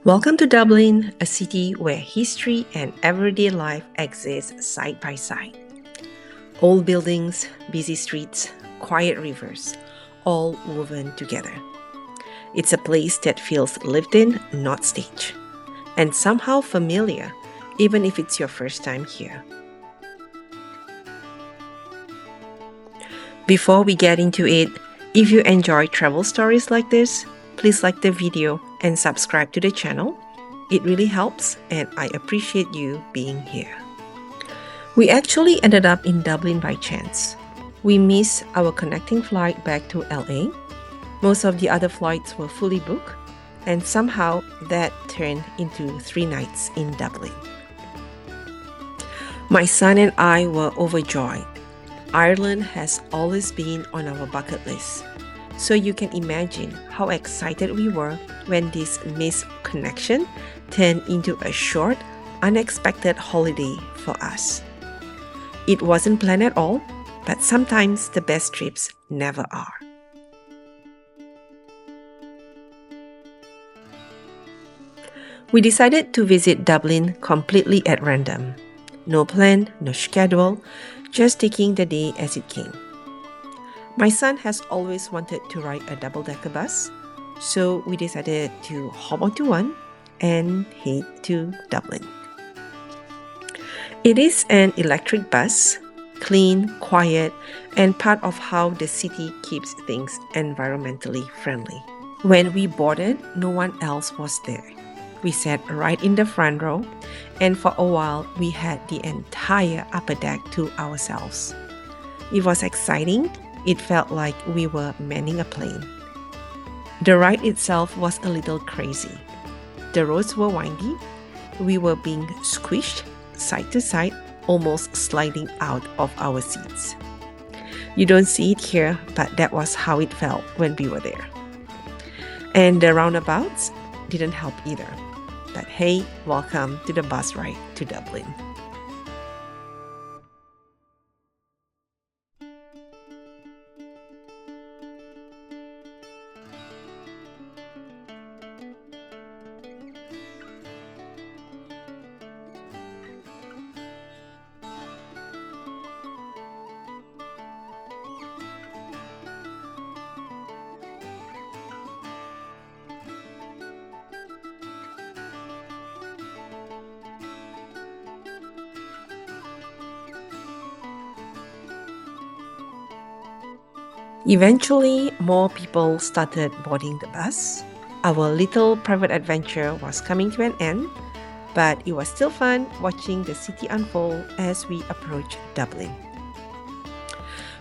Welcome to Dublin, a city where history and everyday life exist side by side. Old buildings, busy streets, quiet rivers, all woven together. It's a place that feels lived in, not staged, and somehow familiar, even if it's your first time here. Before we get into it, if you enjoy travel stories like this, please like the video and subscribe to the channel. It really helps, and I appreciate you being here. We actually ended up in Dublin by chance. We missed our connecting flight back to LA. Most of the other flights were fully booked, and somehow that turned into 3 nights in Dublin. My son and I were overjoyed. Ireland has always been on our bucket list, so you can imagine how excited we were when this missed connection turned into a short, unexpected holiday for us. It wasn't planned at all, but sometimes the best trips never are. We decided to visit Dublin completely at random. No plan, no schedule, just taking the day as it came. My son has always wanted to ride a double-decker bus, so we decided to hop onto one and head to Dublin. It is an electric bus, clean, quiet, and part of how the city keeps things environmentally friendly. When we boarded, no one else was there. We sat right in the front row, and for a while we had the entire upper deck to ourselves. It was exciting. It felt like we were manning a plane. The ride itself was a little crazy. The roads were windy. We were being squished side to side, almost sliding out of our seats. You don't see it here, but that was how it felt when we were there. And the roundabouts didn't help either. But hey, welcome to the bus ride to Dublin. Eventually, more people started boarding the bus. Our little private adventure was coming to an end, but it was still fun watching the city unfold as we approached Dublin.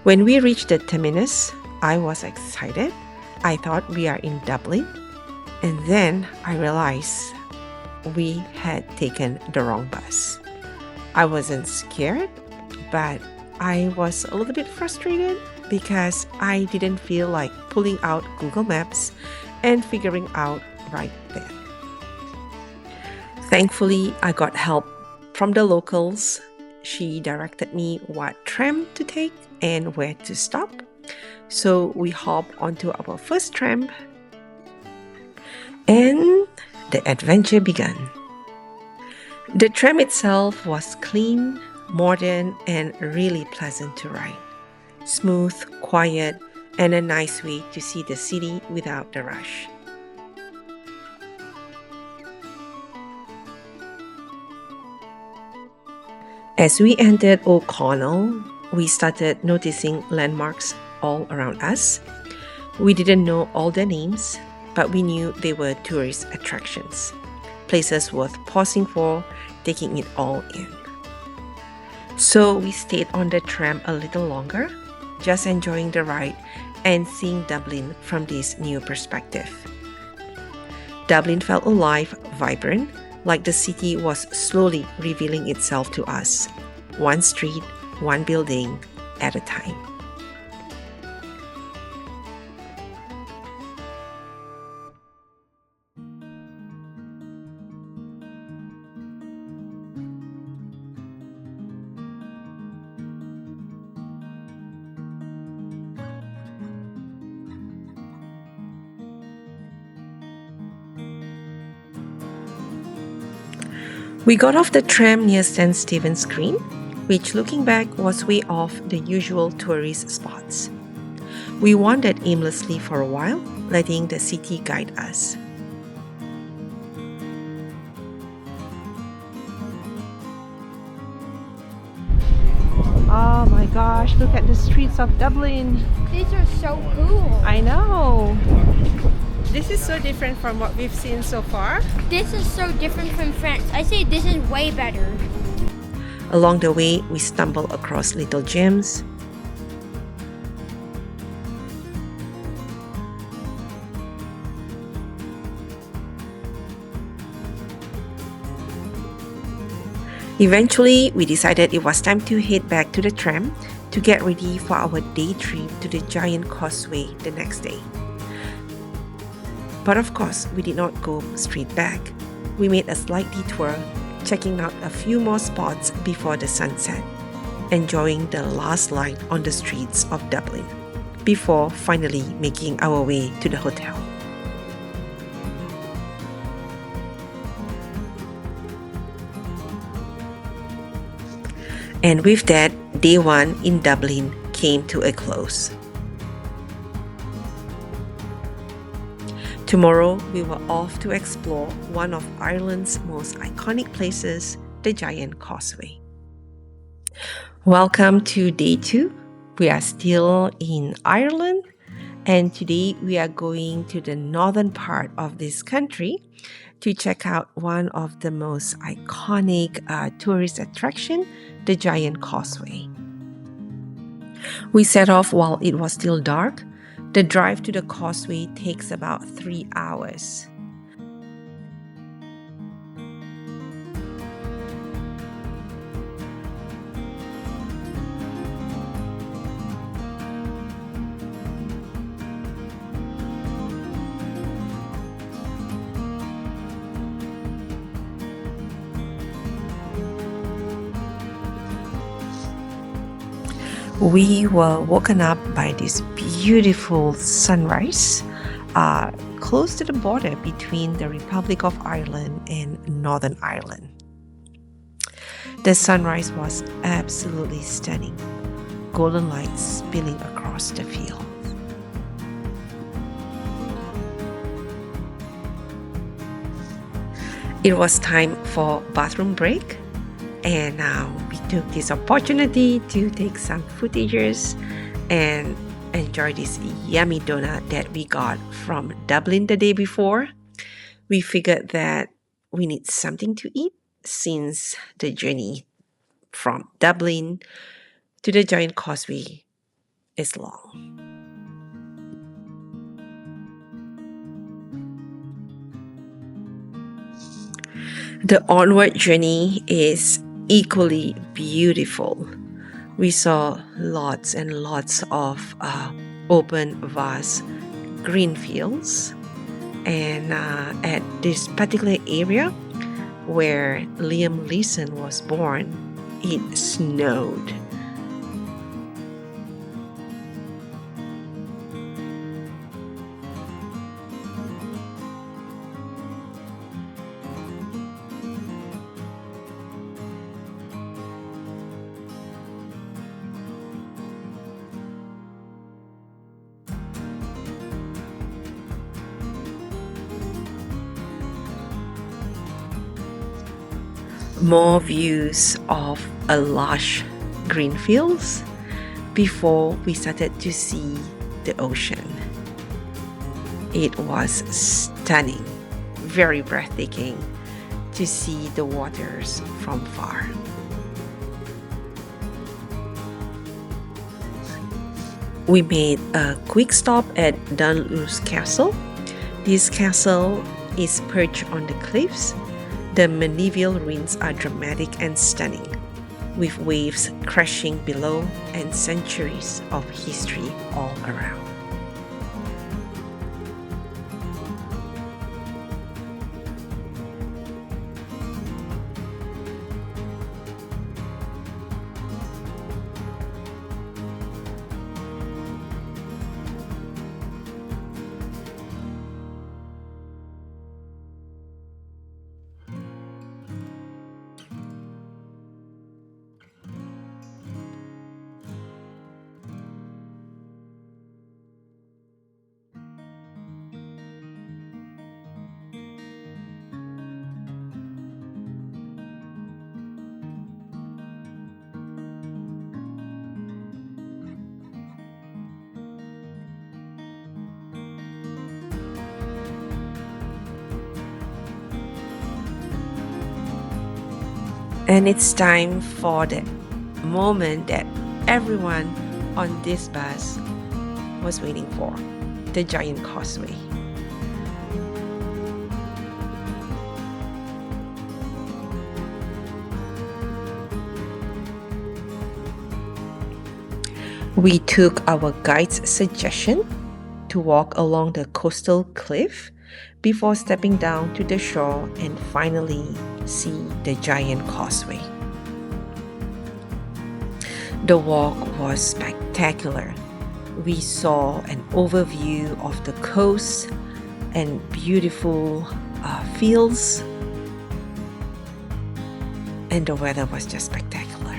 When we reached the terminus, I was excited. I thought we are in Dublin, and then I realized we had taken the wrong bus. I wasn't scared, but I was a little bit frustrated because I didn't feel like pulling out Google Maps and figuring out right then. Thankfully, I got help from the locals. She directed me what tram to take and where to stop. So we hopped onto our first tram and the adventure began. The tram itself was clean, modern, and really pleasant to ride. Smooth, quiet, and a nice way to see the city without the rush. As we entered O'Connell, we started noticing landmarks all around us. We didn't know all their names, but we knew they were tourist attractions, places worth pausing for, taking it all in. So we stayed on the tram a little longer, just enjoying the ride and seeing Dublin from this new perspective. Dublin felt alive, vibrant, like the city was slowly revealing itself to us, one street, one building at a time. We got off the tram near St. Stephen's Green, which looking back was way off the usual tourist spots. We wandered aimlessly for a while, letting the city guide us. Oh my gosh, look at the streets of Dublin. These are so cool. I know. This is so different from what we've seen so far. This is so different from France. I say this is way better. Along the way, we stumble across little gyms, Eventually, we decided it was time to head back to the tram to get ready for our day trip to the giant Causeway the next day. But of course, we did not go straight back. We made a slight detour, checking out a few more spots before the sunset, enjoying the last light on the streets of Dublin, before finally making our way to the hotel. And with that, day one in Dublin came to a close. Tomorrow, we were off to explore one of Ireland's most iconic places, the giant Causeway. Welcome to day two. We are still in Ireland, and today we are going to the northern part of this country to check out one of the most iconic tourist attraction, the giant Causeway. We set off while it was still dark. The drive to the Causeway takes about 3 hours. We were woken up by this beautiful sunrise close to the border between the Republic of Ireland and Northern Ireland. The sunrise was absolutely stunning, golden light spilling across the field. It was time for bathroom break, and we took this opportunity to take some footages and enjoy this yummy donut that we got from Dublin the day before. We figured that we need something to eat since the journey from Dublin to the giant Causeway is long. The onward journey is equally beautiful. We saw lots and lots of open, vast green fields. And at this particular area where Liam Neeson was born, it snowed. More views of a lush green fields before we started to see the ocean. It was stunning, very breathtaking to see the waters from far. We made a quick stop at Dunluce Castle. This castle is perched on the cliffs. The medieval ruins are dramatic and stunning, with waves crashing below and centuries of history all around. And it's time for the moment that everyone on this bus was waiting for, the giant causeway. We took our guide's suggestion to walk along the coastal cliff before stepping down to the shore and finally see the giant causeway. The walk was spectacular. We saw an overview of the coast and beautiful fields, and the weather was just spectacular.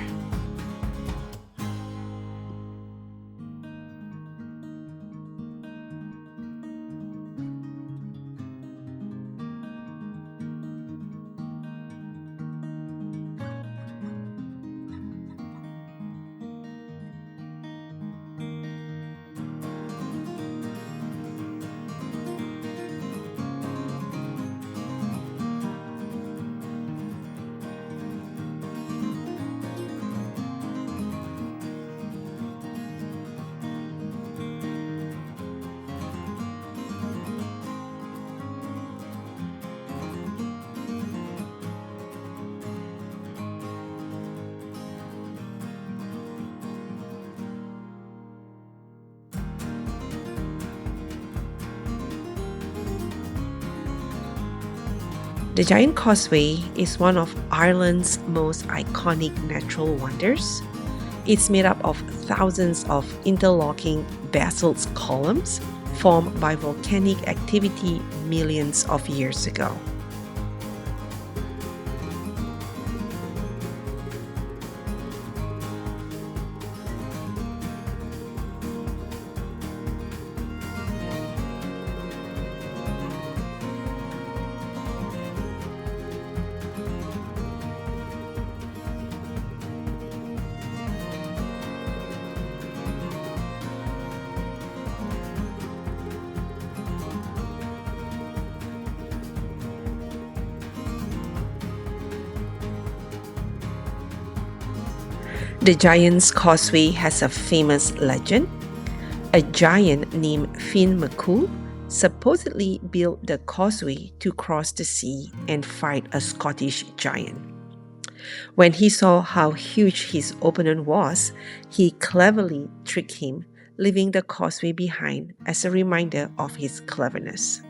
The Giant Causeway is one of Ireland's most iconic natural wonders. It's made up of thousands of interlocking basalt columns formed by volcanic activity millions of years ago. The Giant's Causeway has a famous legend. A giant named Finn McCool supposedly built the causeway to cross the sea and fight a Scottish giant. When he saw how huge his opponent was, he cleverly tricked him, leaving the causeway behind as a reminder of his cleverness.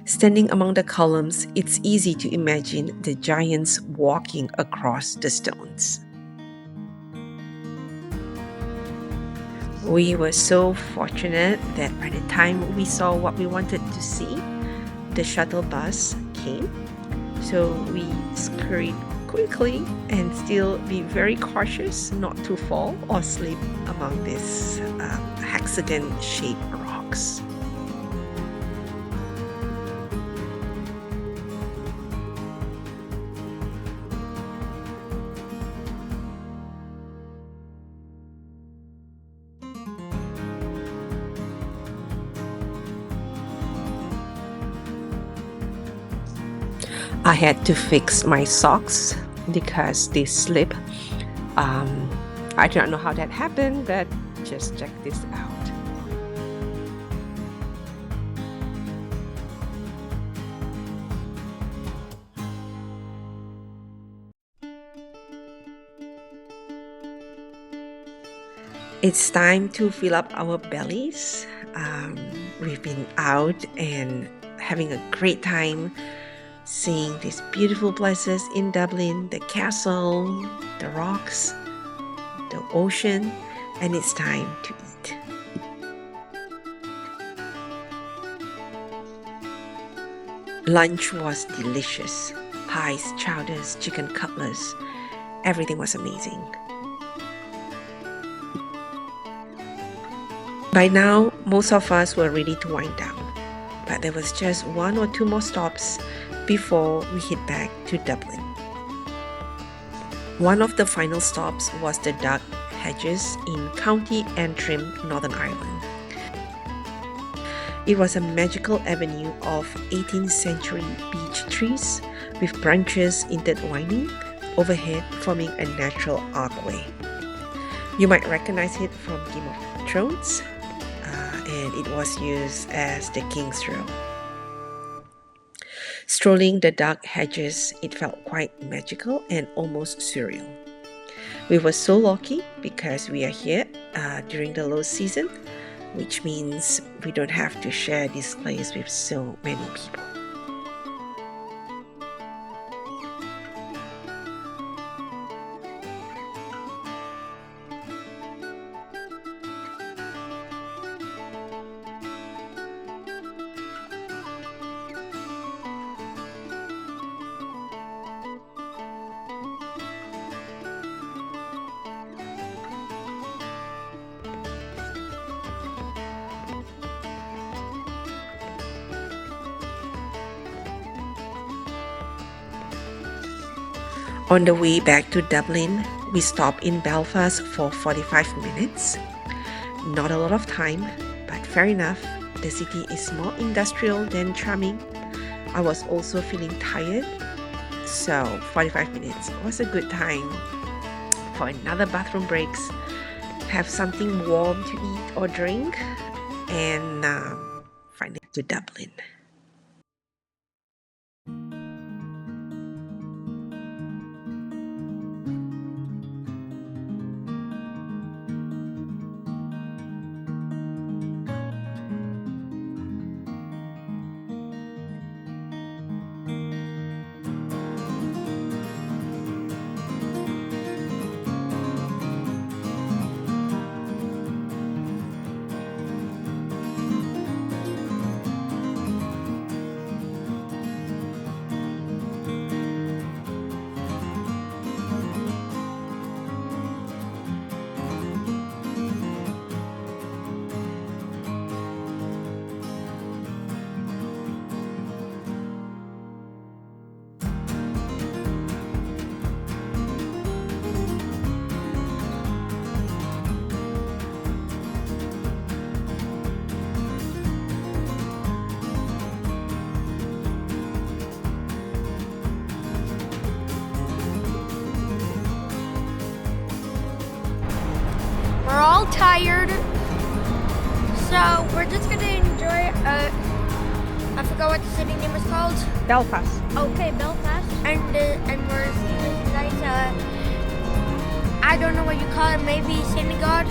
Standing among the columns, it's easy to imagine the giants walking across the stones. We were so fortunate that by the time we saw what we wanted to see, the shuttle bus came. So we scurried quickly and still be very cautious not to fall or slip among these hexagon-shaped rocks. I had to fix my socks because they slip. I don't know how that happened, but just check this out. It's time to fill up our bellies. We've been out and having a great time seeing these beautiful places in Dublin, the castle, the rocks, the ocean, and it's time to eat. Lunch was delicious. Pies, chowders, chicken cutlets, everything was amazing. By now, most of us were ready to wind down, but there was just 1 or 2 more stops before we head back to Dublin. One of the final stops was the Dark Hedges in County Antrim, Northern Ireland. It was a magical avenue of 18th century beech trees with branches intertwining overhead, forming a natural archway. You might recognize it from Game of Thrones, and it was used as the King's Row. Strolling the dark hedges, it felt quite magical and almost surreal. We were so lucky because we are here during the low season, which means we don't have to share this place with so many people. On the way back to Dublin, we stopped in Belfast for 45 minutes. Not a lot of time, but fair enough. The city is more industrial than charming. I was also feeling tired, so 45 minutes was a good time for another bathroom breaks, have something warm to eat or drink, and finally to Dublin. We're all tired, so we're just gonna enjoy. I forgot what the city name is called. Belfast. Okay, Belfast, and we're seeing this nice. I don't know what you call it. Maybe synagogue.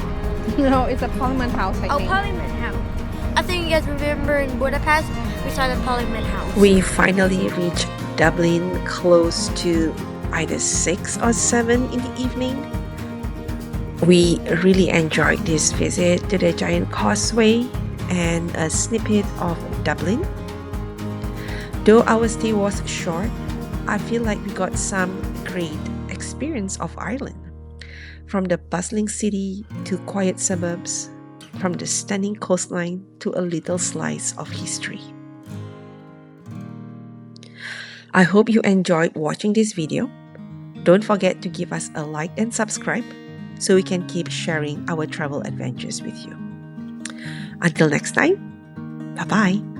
No, it's a Parliament House, I think. Parliament House. I think you guys remember in Budapest we saw the Parliament House. We finally reached Dublin close to either 6 or 7 in the evening. We really enjoyed this visit to the giant Causeway and a snippet of Dublin. Though our stay was short, I feel like we got some great experience of Ireland. From the bustling city to quiet suburbs, from the stunning coastline to a little slice of history. I hope you enjoyed watching this video. Don't forget to give us a like and subscribe so we can keep sharing our travel adventures with you. Until next time, bye-bye.